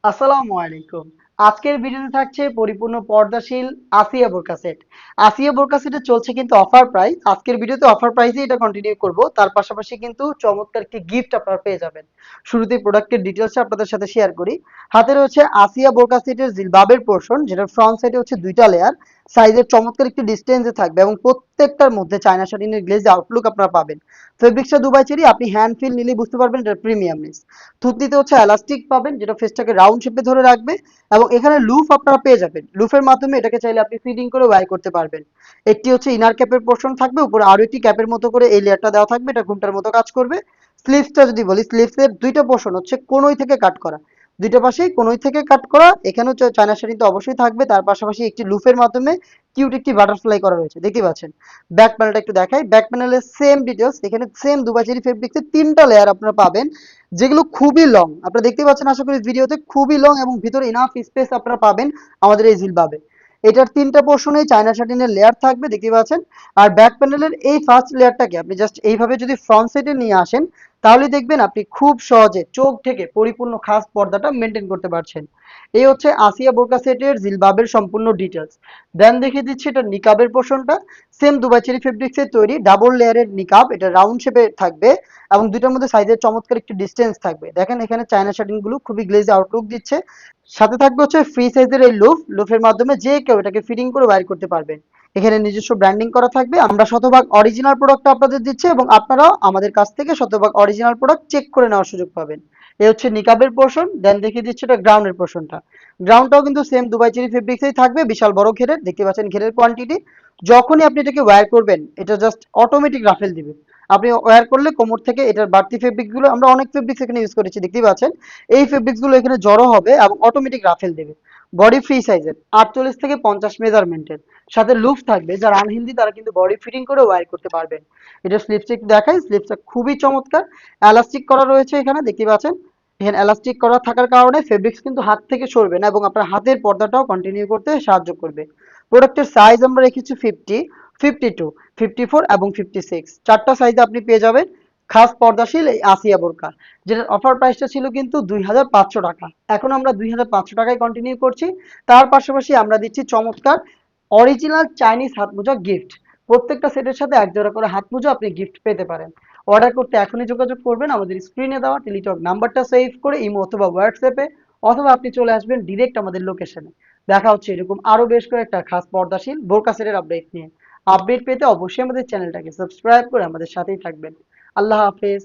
আসসালামু আলাইকুম। আজকের ভিডিওতে থাকছে পরিপূর্ণ পর্দাশীল আসিয়া বোরকা সেট। আসিয়া বোরকা সেটে চলছে কিন্তু অফার প্রাইস। আজকের ভিডিওতে অফার প্রাইসে এটা কন্টিনিউ করব। তার পাশাপাশি কিন্তু চমৎকার একটি গিফট আপনারা পেয়ে যাবেন। শুরুতেই প্রোডাক্টের ডিটেইলসটা আপনাদের সাথে শেয়ার করি। হাতে রয়েছে আসিয়া বোরকা সেটের জিলবাবের পোরশন, যেটার ফ্রন্ট সাইডে হচ্ছে দুইটা লেয়ার। সাইজের চমৎকার একটি ডিসটেন্সে থাকবে এবং প্রত্যেকটার মধ্যে চায়না শাটিনের গ্লেজ আউটলুক আপনারা পাবেন। ফেব্রিক্সটা দুবাই চেরি, আপনি হ্যান্ড ফিল নিলেই বুঝতে পারবেন এটা প্রিমিয়ামনেস। থুতনিতে হচ্ছে এলাস্টিক পাবেন, যেটা ফেসটাকে রাউন্ড শেপে ধরে রাখবে এবং এখানে লুফ আপনারা পেয়ে যাবেন। লুফের মাধ্যমে এটাকে চাইলে আপনি ফিডিং করে ওয়্যার করতে পারবেন। একটি হচ্ছে ইনার ক্যাপের পোর্শন থাকবে, উপরে আরো একটি ক্যাপের মতো করে এই লেয়ারটা দেওয়া থাকবে, এটা ঘুমটার মতো কাজ করবে। স্লিভসটা যদি বলি, স্লিভসের দুইটা পোর্শন হচ্ছে কোনই থেকে কাট করা, দুইটা পাশেই কোনই থেকে কাট করা। এখানে হচ্ছে চায়না শাড়ি তো অবশ্যই থাকবে, তার পাশাপাশি একটি লুফের মাধ্যমে কিউট একটি বাটারফ্লাই করা রয়েছে, দেখতে পাচ্ছেন। ব্যাক প্যানেলটা একটু দেখাই। ব্যাক প্যানেলের সেম ডিটেলস, এখানে সেম দুবাই চেরি ফেব্রিক্সের তিনটা লেয়ার আপনারা পাবেন, যেগুলো খুবই লং। আপনারা দেখতে পাচ্ছেন আশা করি ভিডিওতে, খুবই লং এবং ভিতরে ইনাফ স্পেস আপনারা পাবেন আমাদের এই জিলবাবে। এটার তিনটা পোর্শনে চায়না শাটিনের লেয়ার থাকবে, দেখতে পাচ্ছেন। আর ব্যাক প্যানেলের এই ফার্স্ট লেয়ারটাকে আপনি জাস্ট এইভাবে যদি ফ্রন্ট সাইডে নিয়ে আসেন, তাহলে দেখবেন আপনি খুব সহজে চোখ থেকে পরিপূর্ণ খাস পর্দাটা মেনটেন করতে পারছেন। এই হচ্ছে আসিয়া বোরকা সেটের জিলবাবের সম্পূর্ণ ডিটেলস। দেন দেখিয়ে দিচ্ছি এটা নিকাবের পোর্শনটা। সেম দুবাই চেরি ফেব্রিক্সের তৈরি ডাবল লেয়ারের নিকাব, এটা রাউন্ড শেপে থাকবে এবং দুইটার মধ্যে সাইজের চমৎকার একটি ডিসটেন্স থাকবে। দেখেন এখানে চায়না শাটিং গুলো খুবই গ্লেজি আউটলুক দিচ্ছে। সাথে থাকবে হচ্ছে ফ্রি সাইজের এই লুফের মাধ্যমে যে কেউ এটাকে ফিটিং করে ওয়্যার করতে পারবেন। এখানে নিজস্ব ব্র্যান্ডিং করা থাকবে। আমরা শতভাগ অরিজিনাল প্রোডাক্ট আপনাদের দিচ্ছি এবং আপনারাও আমাদের কাছ থেকে শতভাগ অরিজিনাল প্রোডাক্ট চেক করে নেওয়ার সুযোগ পাবেন। এই হচ্ছে নিকাবের পোর্শন। দেন দেখিয়ে দিচ্ছে এটা গ্রাউন্ডের পোর্শনটা। গ্রাউন্ডটাও কিন্তু সেম দুবাই চেরি ফেব্রিক্সেই থাকবে, বিশাল বড় ঘেরের, দেখতে পাচ্ছেন ঘেরের কোয়ান্টিটি। যখনই আপনি এটাকে ওয়্যার করবেন, এটা জাস্ট অটোমেটিক রাফেল দিবে। আপনি ওয়্যার করলে কোমর থেকে এটার বাড়তি ফেব্রিক গুলো, আমরা অনেক ফেব্রিক্স এখানে ইউজ করেছি, দেখতেই পাচ্ছেন। এই ফেব্রিক্স গুলো এখানে জড়ো হবে এবং অটোমেটিক রাফেল দেবে। বডি ফ্রি সাইজের 48 থেকে 50 মেজারমেন্টের, সাথে লুফ থাকবে। যারা আনহেলদি তারা কিন্তু বডি ফিটিং করে ওয়্যার করতে পারবেন। এটা স্লিপসটা একটু দেখাই, স্লিপসটা খুবই চমৎকার। এলাস্টিক করা রয়েছে এখানে, দেখতে পাচ্ছেন। এখানে এলাস্টিক করা থাকার কারণে ফেব্রিক্স কিন্তু হাত থেকে সরবে না এবং আপনার হাতের পর্দাটাও কন্টিনিউ করতে সাহায্য করবে। প্রোডাক্টের সাইজ আমরা রেখেছি 50, 52, 54 এবং 56, চারটা সাইজে আপনি পেয়ে যাবেন খাস পর্দাশীল এই আসিয়া বোরকা, যেটার অফার প্রাইসটা ছিল কিন্তু 2500 টাকা। এখন আমরা 2500 টাকায় কন্টিনিউ করছি। তার পাশাপাশি আমরা দিচ্ছি চমৎকার অরিজিনাল চাইনিজ হাত মোজা গিফট। প্রত্যেকটা সেটের সাথে এক জোড়া করে হাত মোজা আপনি গিফট পেতে পারেন। অর্ডার করতে এখনই যোগাযোগ করবেন আমাদের স্ক্রিনে দেওয়া টেলিটক নাম্বারটা সেভ করে ইমো অথবা হোয়াটসঅ্যাপে, অথবা আপনি চলে আসবেন ডিরেক্ট আমাদের লোকেশনে। দেখা হচ্ছে এরকম আরো বেশ কয়েকটা খাস পর্দাশীল বোরকা সেটের আপডেট নিয়ে। আপডেট পেতে অবশ্যই আমাদের চ্যানেলটাকে সাবস্ক্রাইব করে আমাদের সাথেই থাকবেন। আল্লাহ হাফেজ।